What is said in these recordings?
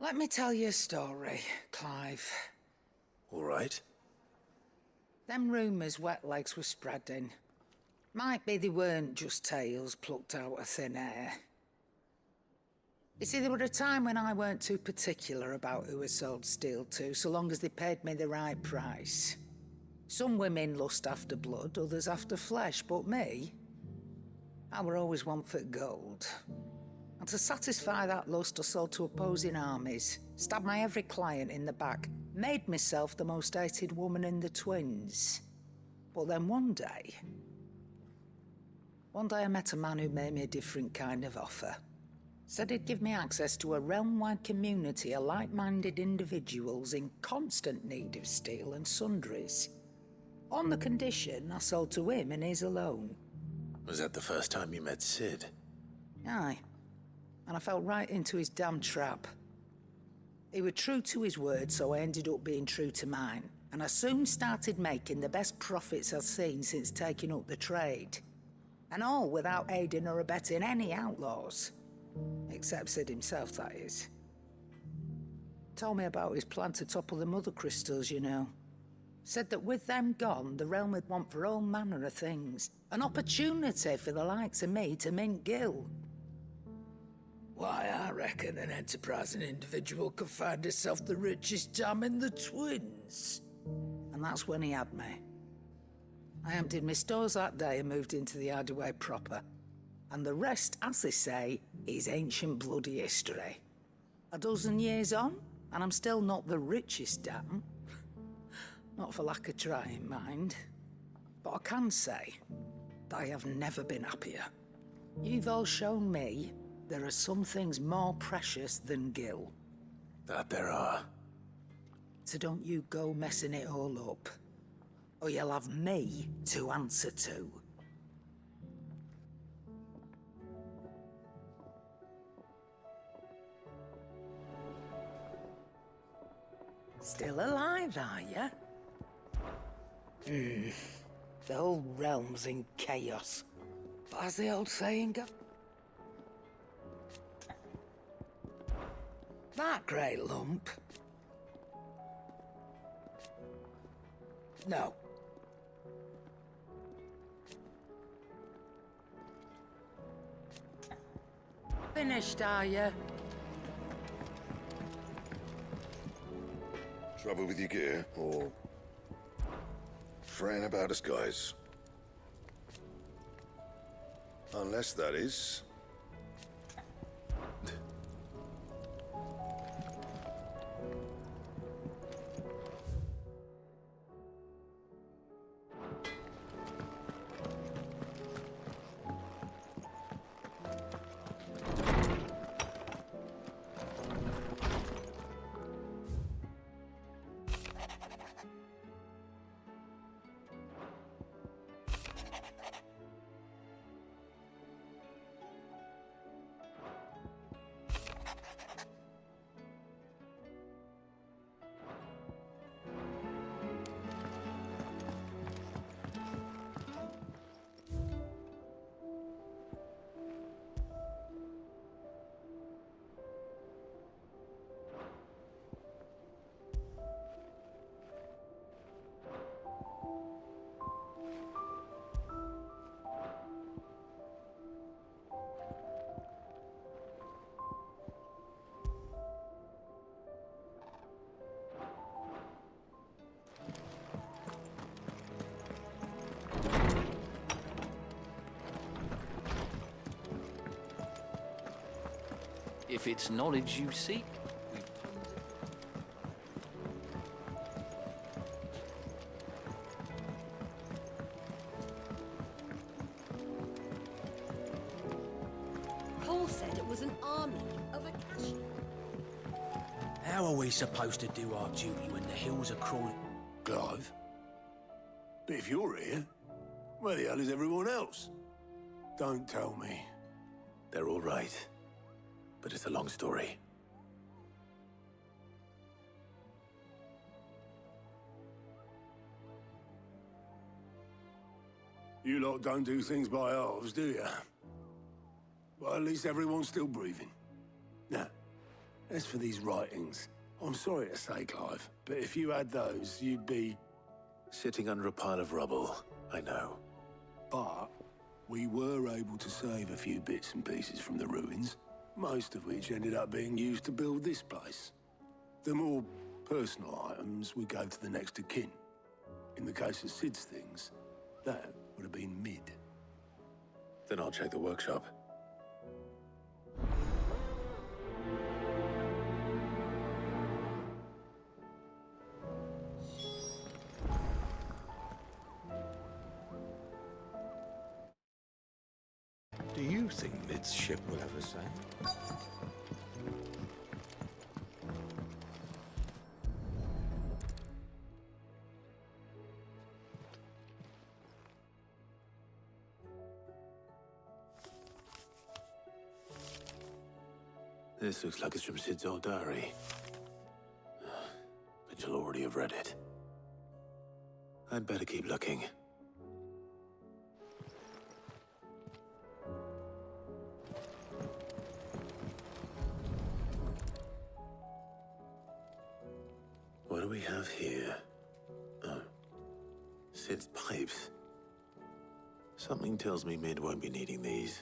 Let me tell you a story, Clive. All right. Them rumours Wetlegs were spreading. Might be they weren't just tales plucked out of thin air. You see, there were a time when I weren't too particular about who I sold steel to, so long as they paid me the right price. Some women lust after blood, others after flesh, but me, I were always one for gold. And to satisfy that lust, I sold to opposing armies, stabbed my every client in the back, made myself the most hated woman in the twins. But then one day I met a man who made me a different kind of offer. Said he'd give me access to a realm-wide community of like-minded individuals in constant need of steel and sundries. On the condition I sold to him and his alone. Was that the first time you met Sid? Aye. And I fell right into his damn trap. He was true to his word, so I ended up being true to mine. And I soon started making the best profits I've seen since taking up the trade. And all without aiding or abetting any outlaws. Except Sid himself, that is. Told me about his plan to topple the mother crystals, you know. Said that with them gone, the realm would want for all manner of things. An opportunity for the likes of me to mint gil. Why, I reckon an enterprising individual could find himself the richest dam in the twins. And that's when he had me. I emptied my stores that day and moved into the hideaway proper. And the rest, as they say, is ancient bloody history. A dozen years on, and I'm still not the richest dam. Not for lack of trying, mind. But I can say that I have never been happier. You've all shown me there are some things more precious than gil. That there are. So don't you go messing it all up, or you'll have me to answer to. Still alive, are you? The whole realm's in chaos. But as the old saying goes, that great lump. No. Finished, are you? Trouble with your gear, or fretting about us guys? Unless that is... If it's knowledge you seek, Paul said it was an army of Akashi. How are we supposed to do our duty when the hills are crawling? Clive? But if you're here, where the hell is everyone else? Don't tell me. They're all right. But it's a long story. You lot don't do things by halves, do you? Well, at least everyone's still breathing. Now, As for these writings, I'm sorry to say, Clive, but if you had those, you'd be... Sitting under a pile of rubble, I know. But we were able to save a few bits and pieces from the ruins, most of which ended up being used to build this place. The more personal items we gave to the next of kin. In the case of Sid's things, that would have been mid. Then I'll check the workshop. Do you think Mid's ship will ever sail? This looks like it's from Sid's old diary. But you'll already have read it. I'd better keep looking. What do we have here? Oh. Sid's pipes. Something tells me Mid won't be needing these.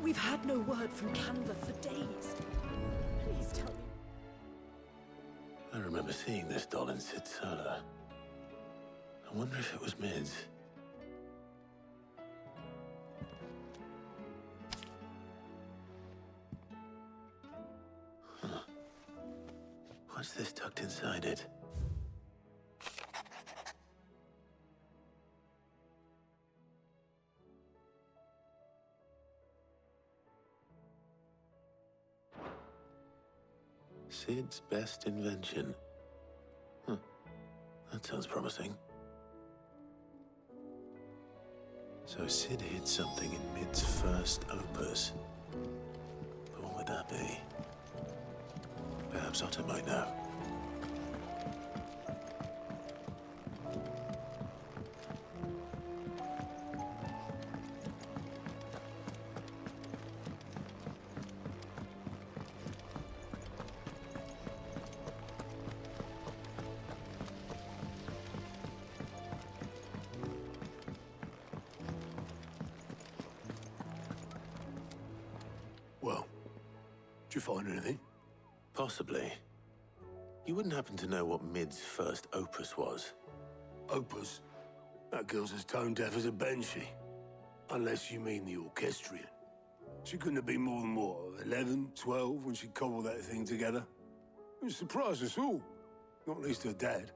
We've had no word from Canva for days. Please tell me. I remember seeing this doll in Sid's cellar. I wonder if it was Mid's. Huh. What's this tucked inside it? Sid's best invention. Huh. That sounds promising. So Sid hid something in Mid's first opus. But what would that be? Perhaps Otto might know. Well, did you find anything? Possibly. You wouldn't happen to know what Mid's first opus was? Opus? That girl's as tone-deaf as a banshee. Unless you mean the orchestrion. She couldn't have been more than, what, 11, 12 when she cobbled that thing together? It surprised us all. Not least her dad.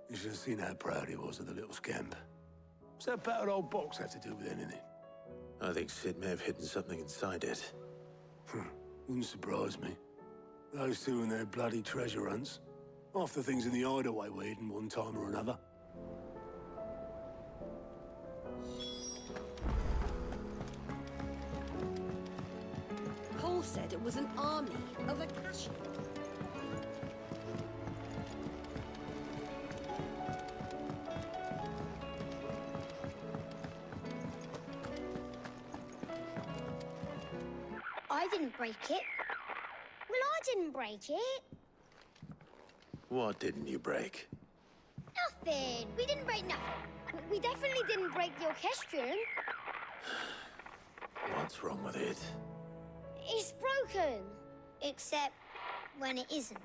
You should have seen how proud he was of the little scamp. What's that battered old box have to do with anything? I think Sid may have hidden something inside it. Wouldn't surprise me. Those two and their bloody treasure hunts. Half the things in the hideaway were hidden one time or another. Cole said it was an army of Akashi. I didn't break it. Well, I didn't break it. What didn't you break? Nothing. We didn't break nothing. We definitely didn't break the orchestrion. What's wrong with it? It's broken. Except when it isn't.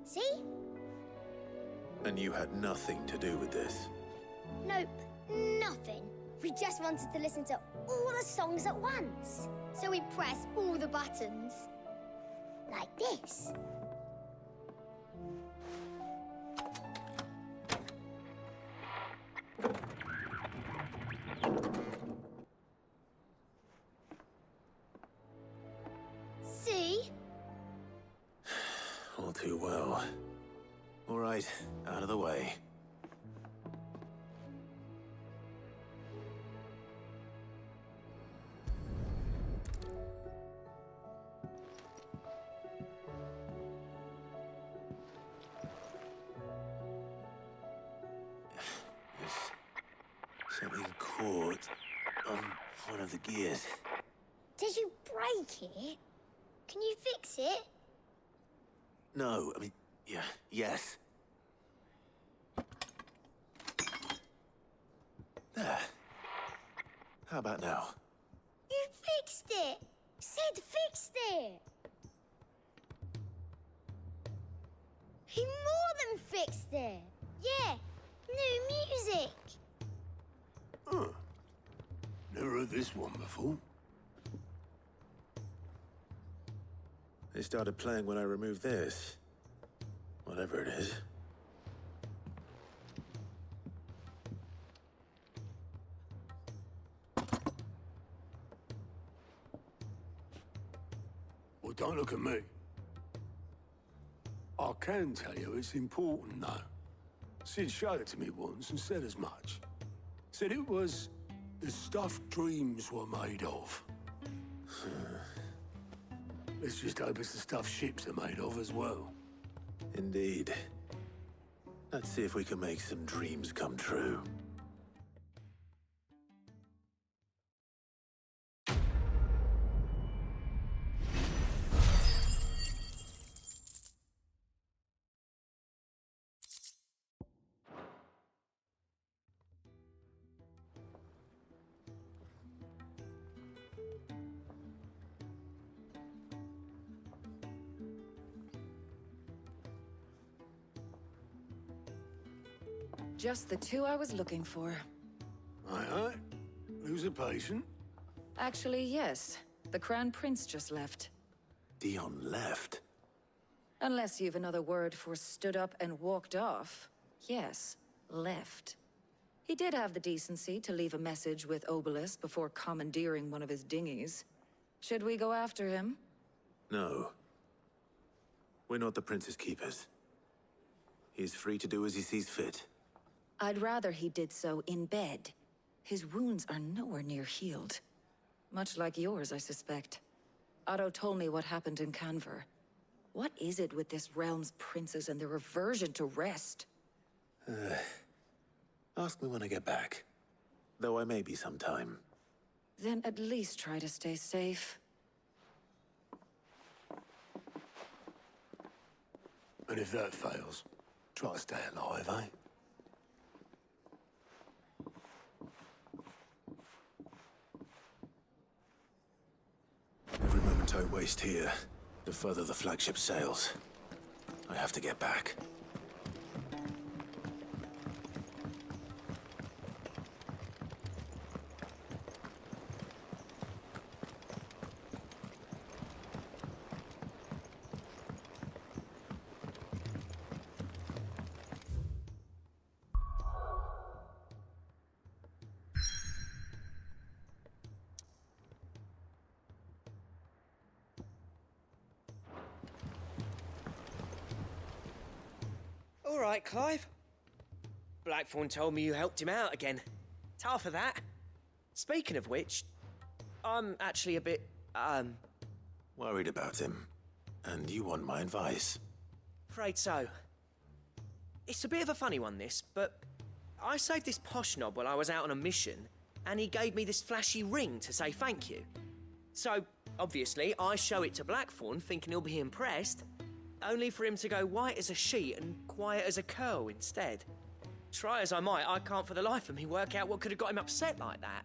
See? And you had nothing to do with this? Nope. Nothing. We just wanted to listen to all the songs at once. So we pressed all the buttons. Like this. See? All too well. All right, out of the way. port on one of the gears. Did you break it? Can you fix it? No, I mean, yeah, yes. There. How about now? You fixed it! Sid fixed it! He more than fixed it! Yeah, new music! Huh. Never heard this one before. They started playing when I removed this. Whatever it is. Well, don't look at me. I can tell you it's important, though. Sid showed it to me once and said as much. Said it was the stuff dreams were made of. Let's just hope it's the stuff ships are made of as well. Indeed. Let's see if we can make some dreams come true. Just the two I was looking for. Aye. Who's a patient? Actually, yes. The Crown Prince just left. Dion left? Unless you've another word for stood up and walked off. Yes, left. He did have the decency to leave a message with Obelisk before commandeering one of his dinghies. Should we go after him? No. We're not the Prince's keepers. He's free to do as he sees fit. I'd rather he did so in bed. His wounds are nowhere near healed. Much like yours, I suspect. Otto told me what happened in Canver. What is it with this realm's princes and their aversion to rest? Ask me when I get back. Though I may be sometime. Then at least try to stay safe. And if that fails, try to stay alive, eh? Every moment I waste here, the further the flagship sails. I have to get back. All right, Clive. Blackthorn told me you helped him out again. Tough for that. Speaking of which, I'm actually a bit, Worried about him. And you want my advice? afraid so. It's a bit of a funny one, this, but I saved this posh knob while I was out on a mission, and he gave me this flashy ring to say thank you. So, obviously, I show it to Blackthorn, thinking he'll be impressed, only for him to go white as a sheet and quiet as a curl instead. Try as I might, I can't for the life of me work out what could have got him upset like that.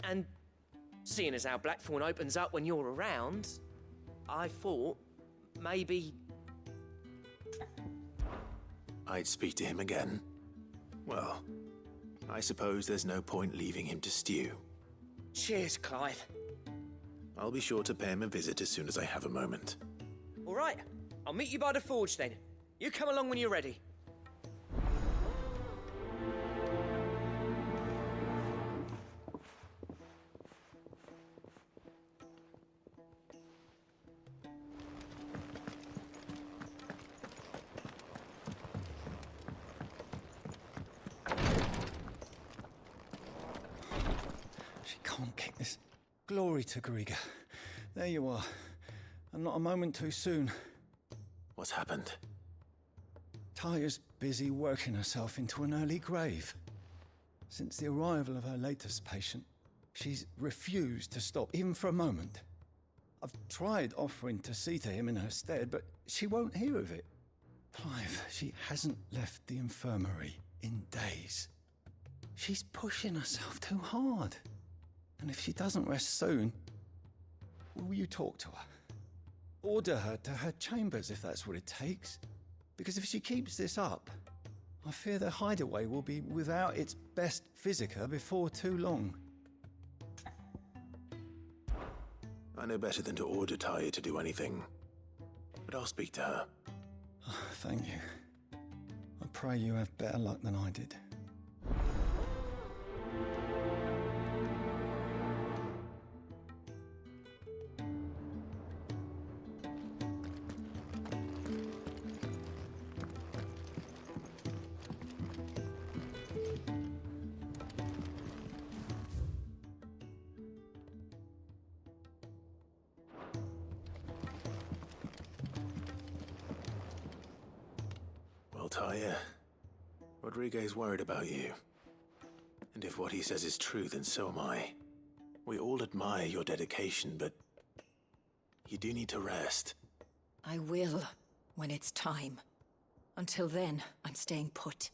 And seeing as how Blackthorn opens up when you're around, I thought maybe... I'd speak to him again. Well, I suppose there's no point leaving him to stew. Cheers, Clive. I'll be sure to pay him a visit as soon as I have a moment. All right, I'll meet you by the forge then. You come along when you're ready. She can't kick this. Glory to Griga. There you are. And not a moment too soon. What's happened? Tyre's busy working herself into an early grave. Since the arrival of her latest patient, she's refused to stop, even for a moment. I've tried offering to see to him in her stead, but she won't hear of it. Clive, she hasn't left the infirmary in days. She's pushing herself too hard. And if she doesn't rest soon, will you talk to her? Order her to her chambers if that's what it takes. Because if she keeps this up, I fear the hideaway will be without its best physica before too long. I know better than to order Talia to do anything, but I'll speak to her. Thank you. I pray you have better luck than I did. Well, Talia, Rodriguez worried about you. And if what he says is true, then so am I. We all admire your dedication, but you do need to rest. I will, when it's time. Until then, I'm staying put.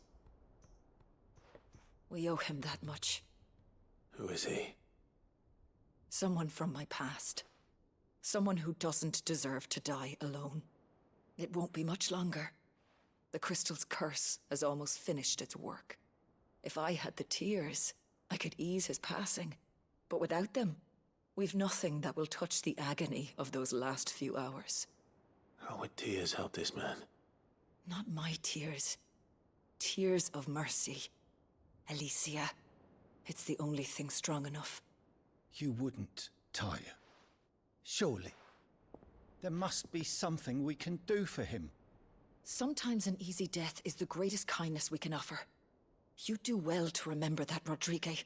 We owe him that much. Who is he? Someone from my past. Someone who doesn't deserve to die alone. It won't be much longer. The crystal's curse has almost finished its work. If I had the tears, I could ease his passing. But without them, we've nothing that will touch the agony of those last few hours. How would tears help this man? Not my tears. Tears of mercy. Alicia. It's the only thing strong enough. You wouldn't, Talia. Surely. There must be something we can do for him. Sometimes an easy death is the greatest kindness we can offer. You do well to remember that, Rodriguez.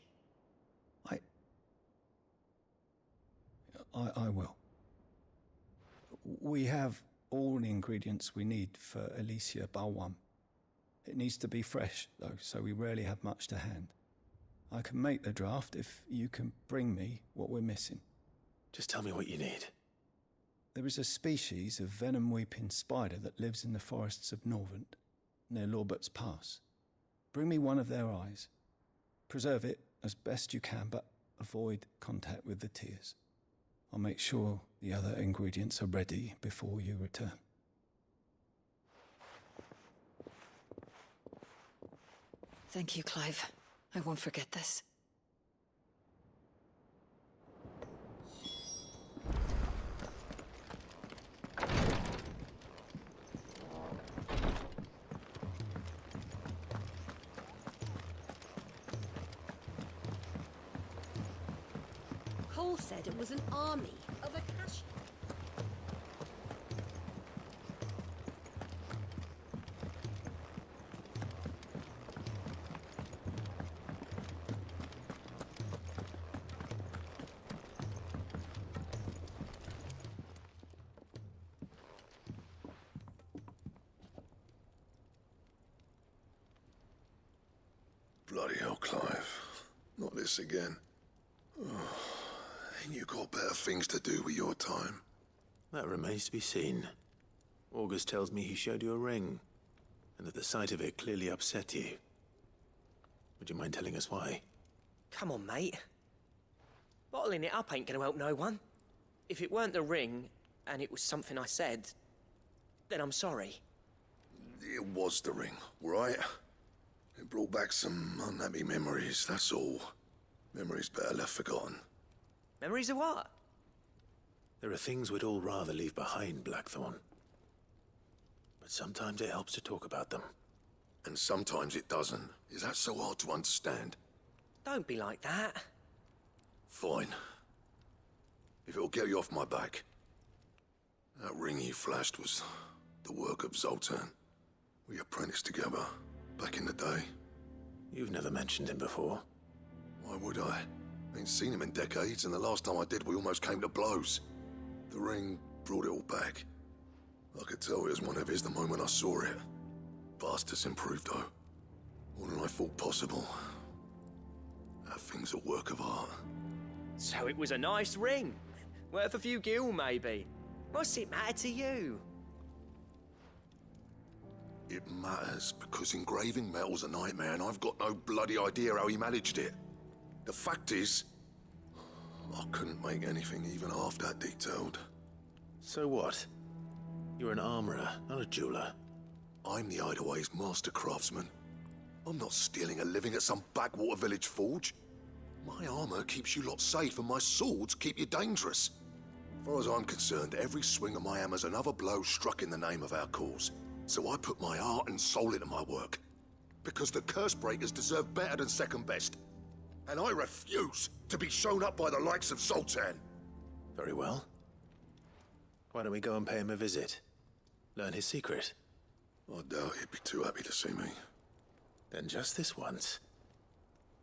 I will. We have all the ingredients we need for Alicia Balwam. It needs to be fresh, though, so we rarely have much to hand. I can make the draft if you can bring me what we're missing. Just tell me what you need. There is a species of venom-weeping spider that lives in the forests of Norvent, near Lorbert's Pass. Bring me one of their eyes. Preserve it as best you can, but avoid contact with the tears. I'll make sure the other ingredients are ready before you return. Thank you, Clive. I won't forget this. Cole said it was an army of Akashi. Bloody hell, Clive. Not this again. Ain't you got better things to do with your time? That remains to be seen. August tells me he showed you a ring, and that the sight of it clearly upset you. Would you mind telling us why? Come on, mate. Bottling it up ain't gonna help no one. If it weren't the ring, and it was something I said, then I'm sorry. It was the ring, right? It brought back some unhappy memories, that's all. Memories better left forgotten. Memories of what? There are things we'd all rather leave behind, Blackthorn. But sometimes it helps to talk about them. And sometimes it doesn't. Is that so hard to understand? Don't be like that. Fine. If it'll get you off my back. That ring you flashed was the work of Zoltan. We apprenticed together, back in the day. You've never mentioned him before. Why would I? Ain't seen him in decades, and the last time I did, we almost came to blows. The ring brought it all back. I could tell it was one of his the moment I saw it. Vast has improved, though. More than I thought possible. That thing's a work of art. So it was a nice ring. Worth a few gil, maybe. What's it matter to you? It matters because engraving metal's a nightmare and I've got no bloody idea how he managed it. The fact is, I couldn't make anything even half that detailed. So what? You're an armorer, not a jeweler. I'm the Hideaway's master craftsman. I'm not stealing a living at some backwater village forge. My armor keeps you lot safe and my swords keep you dangerous. As far as I'm concerned, every swing of my hammer's another blow struck in the name of our cause. So I put my heart and soul into my work. Because the curse breakers deserve better than second best. And I refuse to be shown up by the likes of Zoltan. Very well. Why don't we go and pay him a visit? Learn his secret. I doubt he'd be too happy to see me. Then just this once.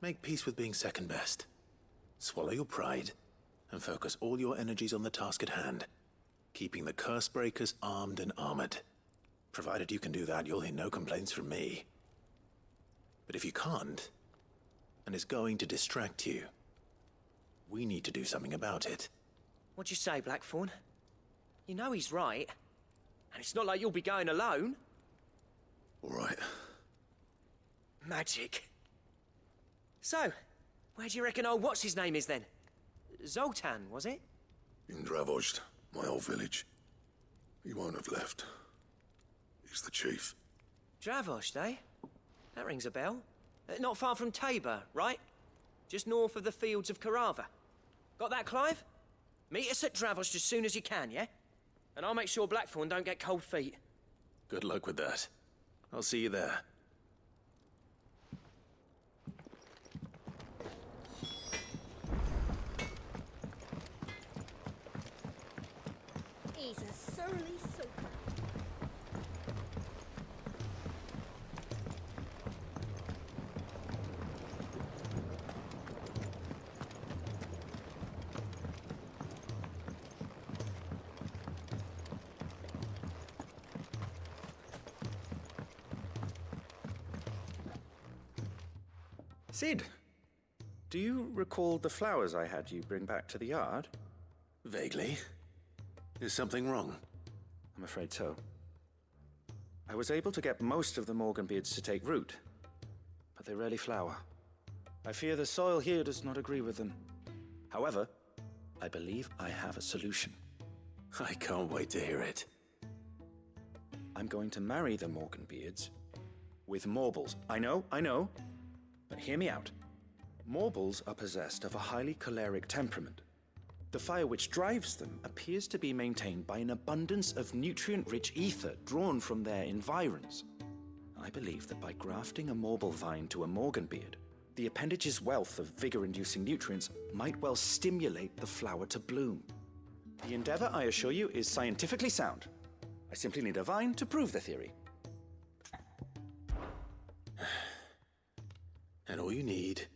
Make peace with being second best. Swallow your pride, and focus all your energies on the task at hand. Keeping the curse breakers armed and armored. Provided you can do that, you'll hear no complaints from me. But if you can't, and it's going to distract you, we need to do something about it. What'd you say, Blackthorn? You know he's right. And it's not like you'll be going alone. All right. Magic. So, where do you reckon old what's-his-name is then? Zoltan, was it? In Dravozd, my old village. He won't have left. He's the chief. Dravozd, eh? That rings a bell. Not far from Tabor, right? Just north of the fields of Carava. Got that, Clive? Meet us at Dravozd as soon as you can, yeah? And I'll make sure Blackthorn don't get cold feet. Good luck with that. I'll see you there. He's a surly soaker. Sid, do you recall the flowers I had you bring back to the yard? Vaguely. Is something wrong? I'm afraid so. I was able to get most of the Morganbeards to take root, but they rarely flower. I fear the soil here does not agree with them. However, I believe I have a solution. I can't wait to hear it. I'm going to marry the Morganbeards with Morbles. I know, but hear me out. Morbles are possessed of a highly choleric temperament. The fire which drives them appears to be maintained by an abundance of nutrient-rich ether drawn from their environs. I believe that by grafting a Morble vine to a Morganbeard, the appendage's wealth of vigor-inducing nutrients might well stimulate the flower to bloom. The endeavor, I assure you, is scientifically sound. I simply need a vine to prove the theory. And all you need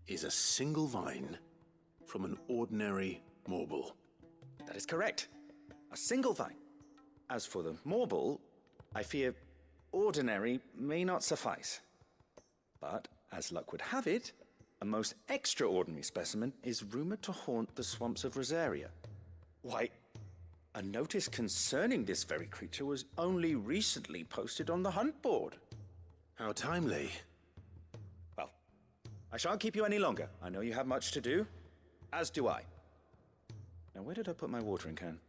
is a single vine from an ordinary Morble. That is correct. A single vine. As for the Morble, I fear ordinary may not suffice. But, as luck would have it, a most extraordinary specimen is rumored to haunt the swamps of Rosaria. Why, a notice concerning this very creature was only recently posted on the hunt board. How timely. Well, I shan't keep you any longer. I know you have much to do, as do I. Now, where did I put my watering can?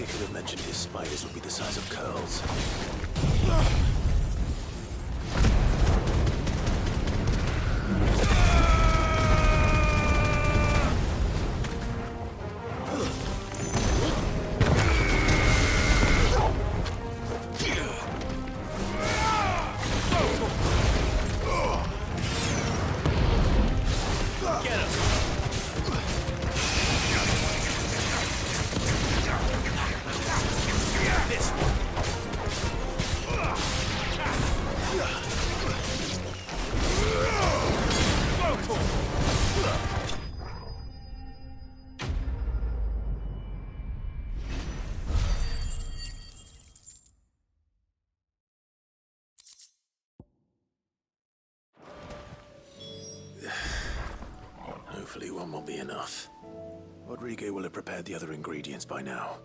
could have mentioned his spiders would be the size of curls. Hopefully one won't be enough. Rodrigo will have prepared the other ingredients by now.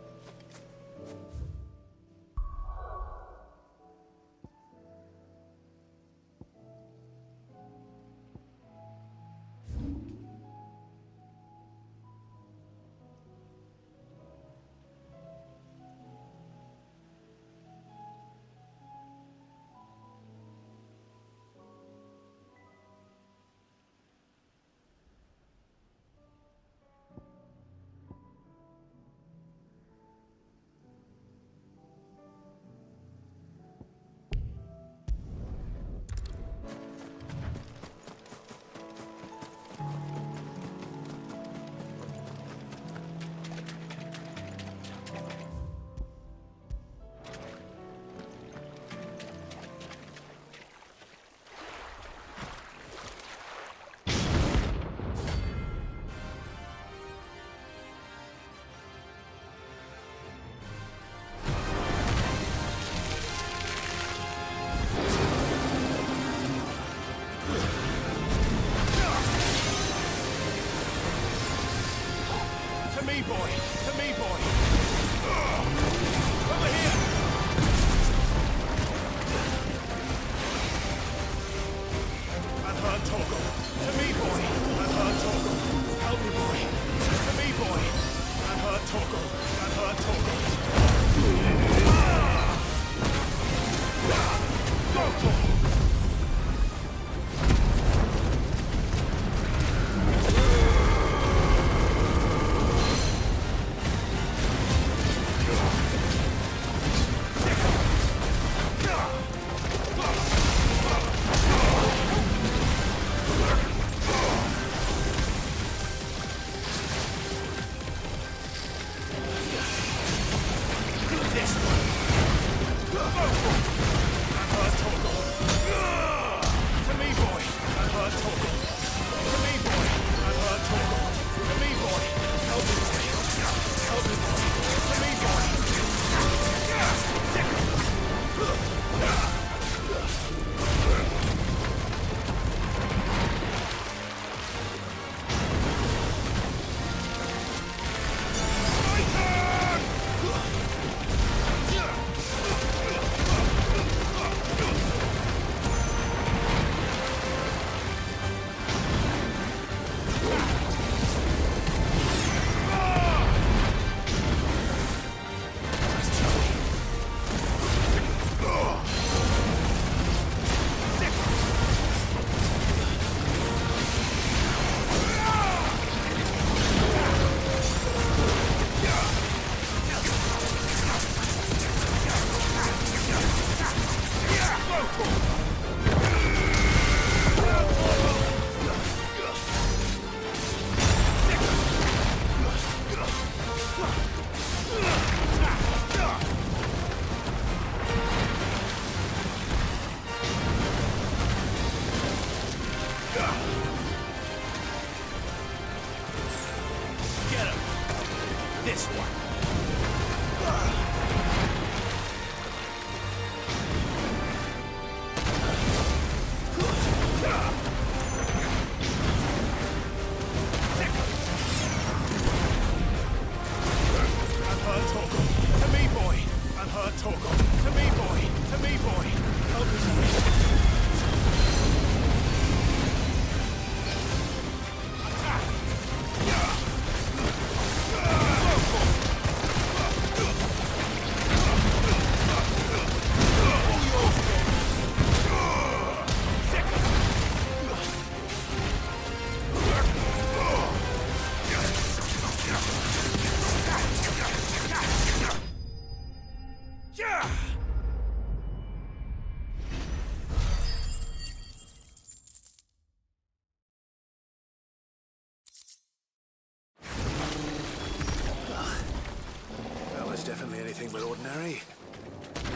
anything but ordinary.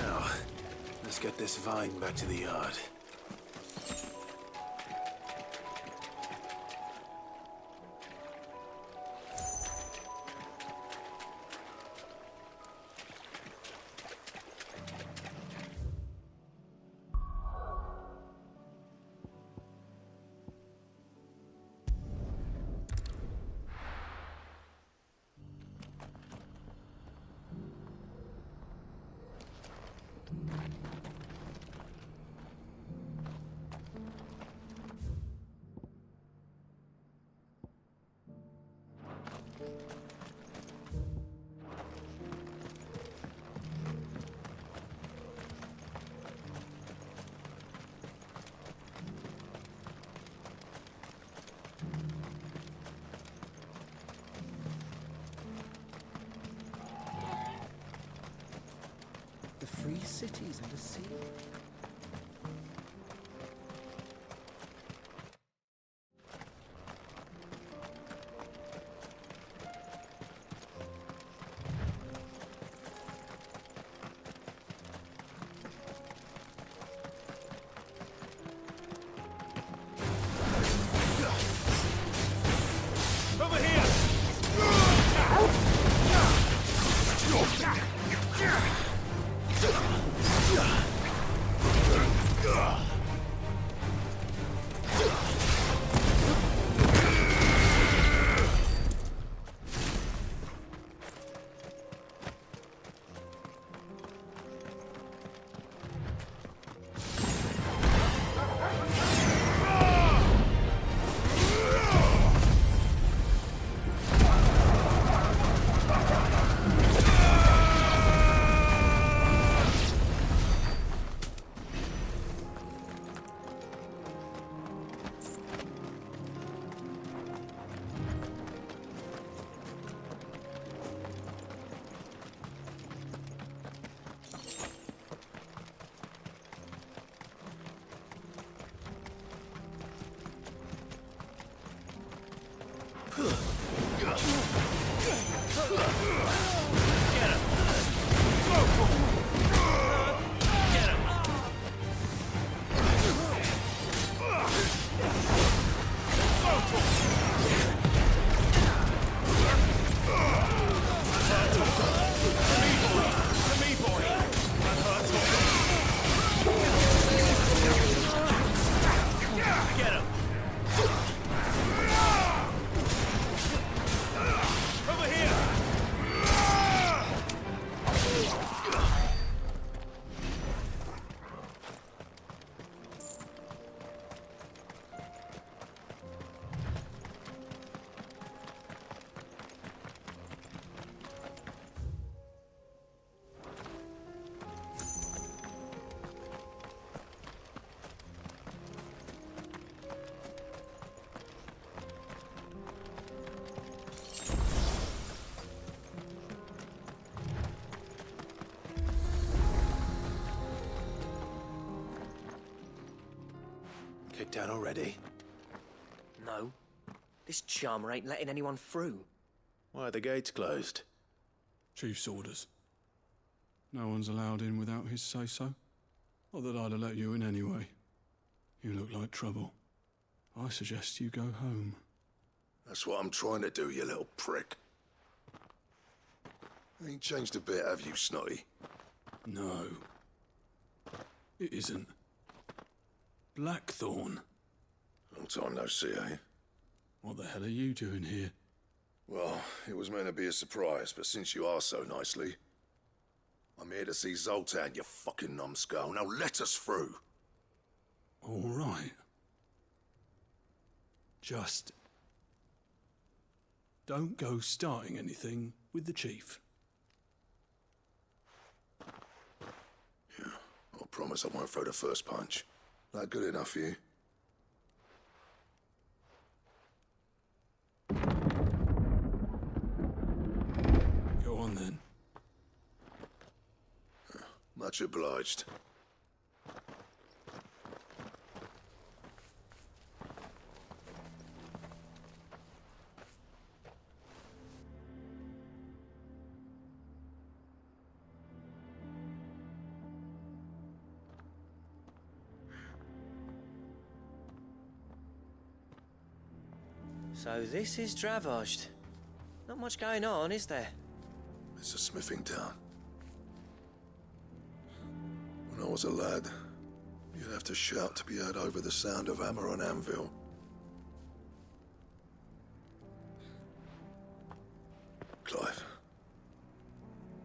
Now, let's get this vine back to the yard. The free cities and the sea. Over here! Kicked out already? No. This charmer ain't letting anyone through. Why are the gates closed? Chief's orders. No one's allowed in without his say-so. Not that I'd have let you in anyway. You look like trouble. I suggest you go home. That's what I'm trying to do, you little prick. Ain't changed a bit, have you, Snotty? No. It isn't. Blackthorn. Long time no see, eh? What the hell are you doing here? Well, it was meant to be a surprise, but since you asked so nicely, I'm here to see Zoltan, you fucking numbskull. Now let us through. All right. Just don't go starting anything with the chief. Yeah, I'll promise I won't throw the first punch. That good enough for you? Go on then. Much obliged. So this is Dravozd. Not much going on, is there? It's a smithing town. When I was a lad, you'd have to shout to be heard over the sound of hammer on anvil. Clive,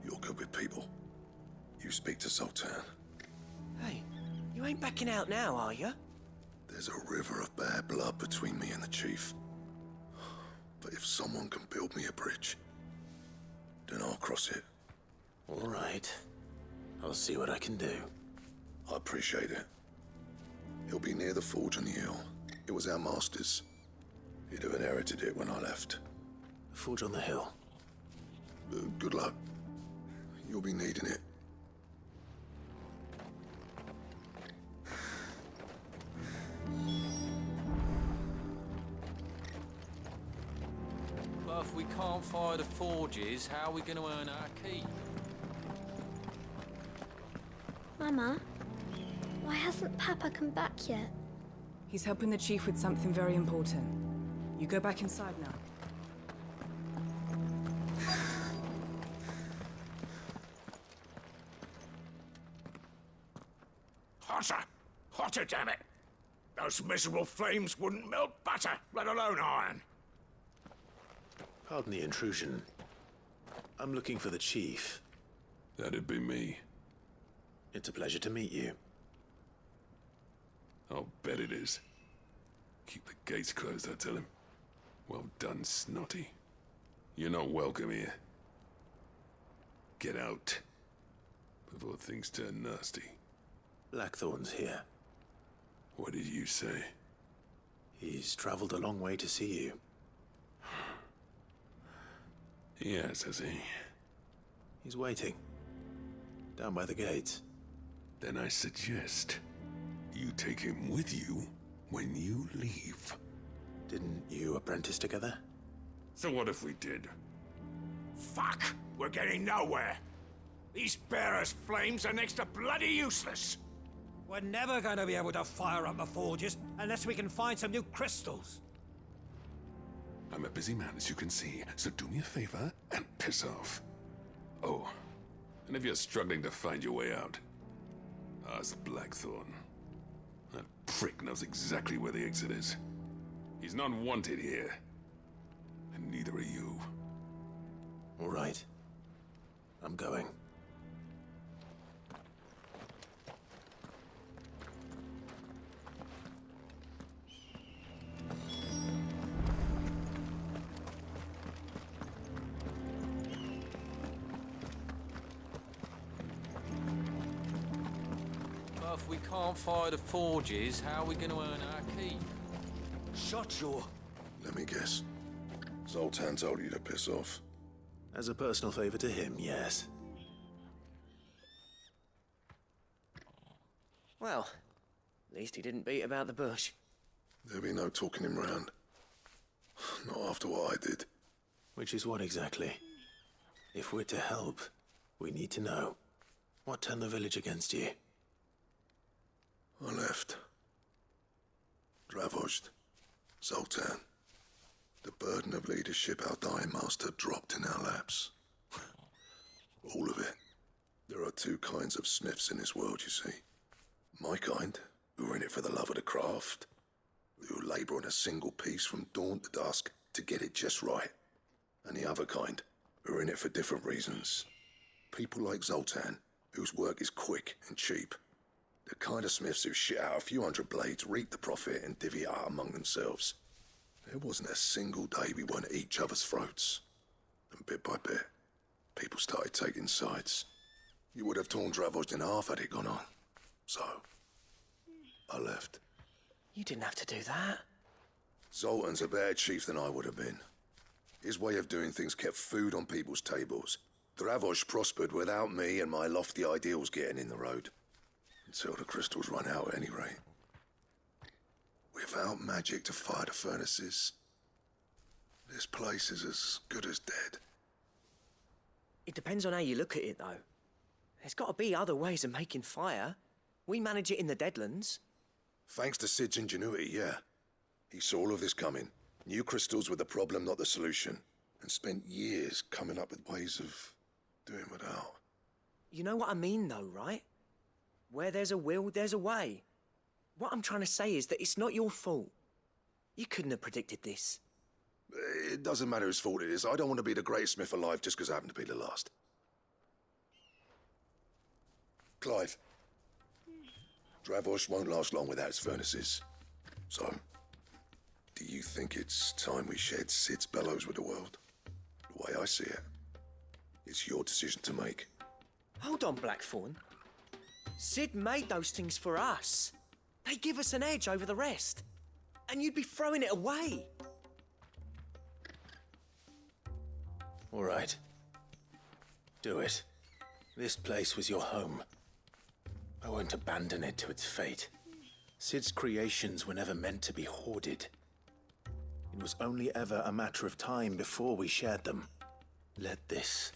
you're good with people. You speak to Zoltan. Hey, you ain't backing out now, are you? There's a river of bad blood between me and the chief. But if someone can build me a bridge, then I'll cross it. All right. I'll see what I can do. I appreciate it. He'll be near the forge on the hill. It was our master's. He'd have inherited it when I left. The forge on the hill? Good luck. You'll be needing it. But if we can't fire the forges, how are we going to earn our keep? Mama, why hasn't Papa come back yet? He's helping the chief with something very important. You go back inside now. Hotter! Hotter, damn it! Those miserable flames wouldn't melt butter, let alone iron. Pardon the intrusion. I'm looking for the chief. That'd be me. It's a pleasure to meet you. I'll bet it is. Keep the gates closed, I tell him. Well done, Snotty. You're not welcome here. Get out. Before things turn nasty. Blackthorn's here. What did you say? He's traveled a long way to see you. Yes, has he? He's waiting. Down by the gates. Then I suggest you take him with you when you leave. Didn't you apprentice together? So what if we did? Fuck! We're getting nowhere! These bearers' flames are next to bloody useless! We're never going to be able to fire up the forges unless we can find some new crystals. I'm a busy man, as you can see, so do me a favor and piss off. Oh, and if you're struggling to find your way out, ask Blackthorn. That prick knows exactly where the exit is. He's not wanted here. And neither are you. All right. I'm going. But if we can't fire the forges, how are we going to earn our keep? Shut your... Let me guess. Zoltan told you to piss off. As a personal favor to him, yes. Well, at least he didn't beat about the bush. There'll be no talking him round. Not after what I did. Which is what exactly? If we're to help, we need to know. What turned the village against you? I left. Dravozd. Zoltan. The burden of leadership our dying master dropped in our laps. All of it. There are two kinds of smiths in this world, you see. My kind, who are in it for the love of the craft, who labour on a single piece from dawn to dusk to get it just right. And the other kind, who are in it for different reasons. People like Zoltan, whose work is quick and cheap. The kind of smiths who shit out a few hundred blades, reap the profit, and divvy it out among themselves. There wasn't a single day we weren't at each other's throats. And bit by bit, people started taking sides. You would have torn Dravozd in half had it gone on. So, I left. You didn't have to do that. Zoltan's a better chief than I would have been. His way of doing things kept food on people's tables. Dravozd prospered without me and my lofty ideals getting in the road. Until the crystals run out at any rate. Without magic to fire the furnaces, this place is as good as dead. It depends on how you look at it, though. There's got to be other ways of making fire. We manage it in the Deadlands. Thanks to Sid's ingenuity, yeah. He saw all of this coming, New crystals were the problem, not the solution. And spent years coming up with ways of doing without. You know what I mean, though, right? Where there's a will, there's a way. What I'm trying to say is that it's not your fault. You couldn't have predicted this. It doesn't matter whose fault it is. I don't want to be the greatest smith alive just because I happen to be the last. Clive. Dravosh won't last long without its furnaces. So, do you think it's time we shared Sid's bellows with the world? The way I see it, it's your decision to make. Hold on, Blackthorn. Sid made those things for us. They give us an edge over the rest. And you'd be throwing it away. All right. Do it. This place was your home. I won't abandon it to its fate. Sid's creations were never meant to be hoarded. It was only ever a matter of time before we shared them. Let this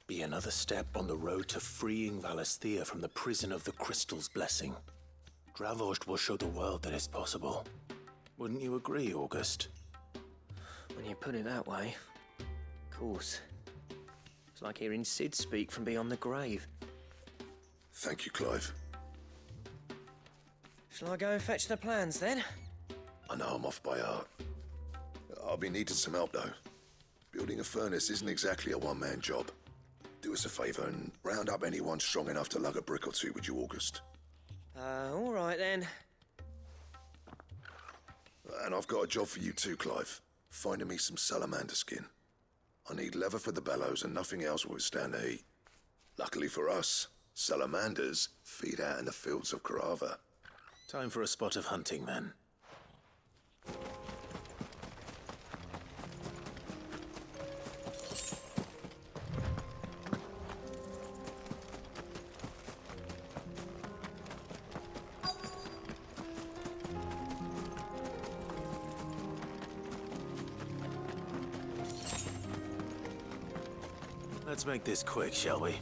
be another step on the road to freeing Valisthea from the prison of the Crystal's blessing. Dravosh will show the world that it's possible. Wouldn't you agree, August? When you put it that way, of course. It's like hearing Sid speak from beyond the grave. Thank you, Clive. Shall I go and fetch the plans, then? I know I'm off by heart. I'll be needing some help, though. Building a furnace isn't exactly a one-man job. Do us a favor and round up anyone strong enough to lug a brick or two, would you, August? All right, then. And I've got a job for you too, Clive. Finding me some salamander skin. I need leather for the bellows and nothing else will withstand the heat. Luckily for us, salamanders feed out in the fields of Karava. Time for a spot of hunting, then. Let's make this quick, shall we?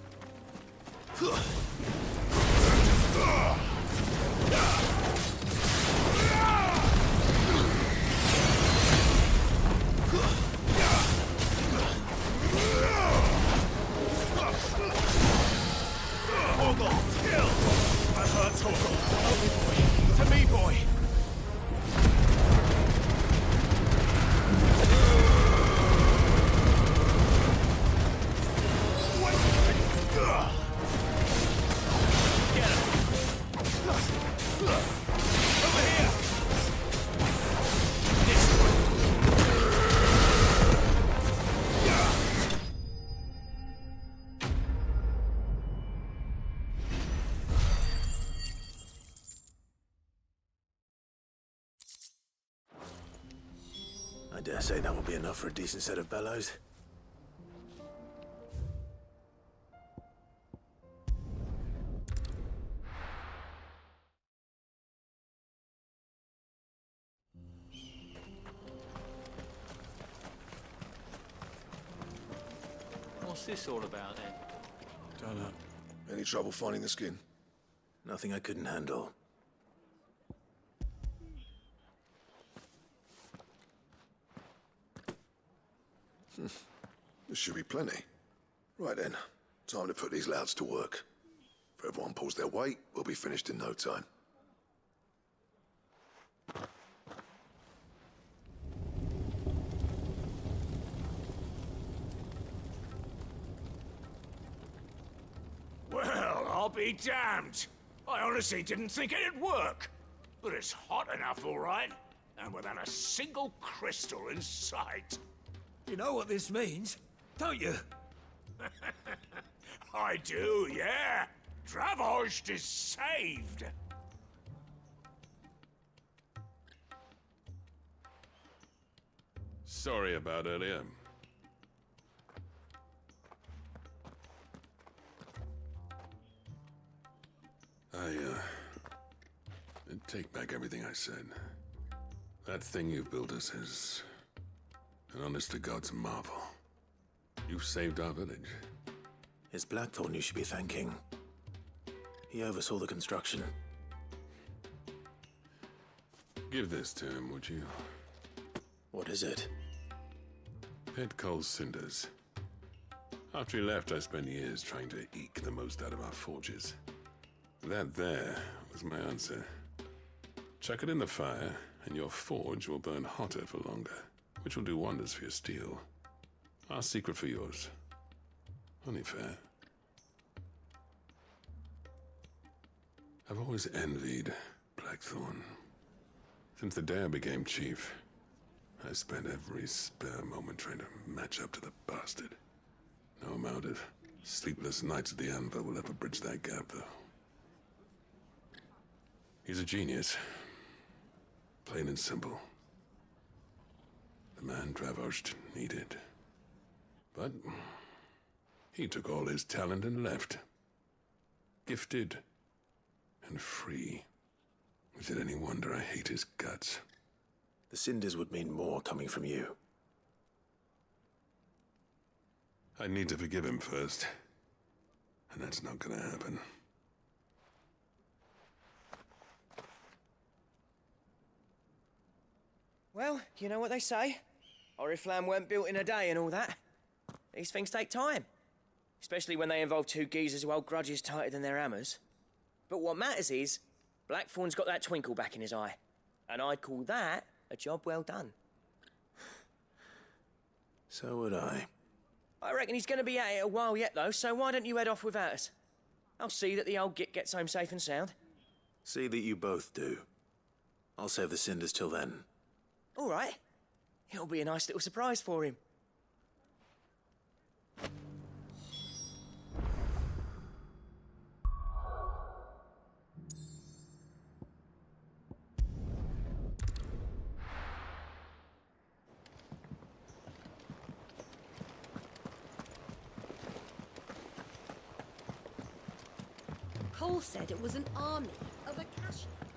I dare say that will be enough for a decent set of bellows. What's this all about, then? Don't know. Any trouble finding the skin? Nothing I couldn't handle. There should be plenty. Right then, time to put these louds to work. If everyone pulls their weight, we'll be finished in no time. Well, I'll be damned. I honestly didn't think it'd work. But it's hot enough, all right. And without a single crystal in sight. You know what this means, don't you? I do, yeah. Dravosh is saved. Sorry about earlier. I take back everything I said. That thing you built us is an honest-to-God's marvel. You've saved our village. It's Blackthorn you should be thanking. He oversaw the construction. Give this to him, would you? What is it? Pit coal cinders. After he left, I spent years trying to eke the most out of our forges. That there was my answer. Chuck it in the fire, and your forge will burn hotter for longer, which will do wonders for your steel. Our secret for yours. Only fair. I've always envied Blackthorn. Since the day I became chief, I spent every spare moment trying to match up to the bastard. No amount of sleepless nights at the anvil will ever bridge that gap, though. He's a genius. Plain and simple. The man Dravost needed. But he took all his talent and left. Gifted and free. Is it any wonder I hate his guts? The cinders would mean more coming from you. I need to forgive him first. And that's not gonna happen. Well, you know what they say. Oriflamme weren't built in a day and all that. These things take time. Especially when they involve two geezers who hold grudges tighter than their hammers. But what matters is, Blackthorn's got that twinkle back in his eye. And I'd call that a job well done. So would I. I reckon he's going to be at it a while yet, though, so why don't you head off without us? I'll see that the old git gets home safe and sound. See that you both do. I'll save the cinders till then. All right. It'll be a nice little surprise for him. Cole said it was an army of Akashians.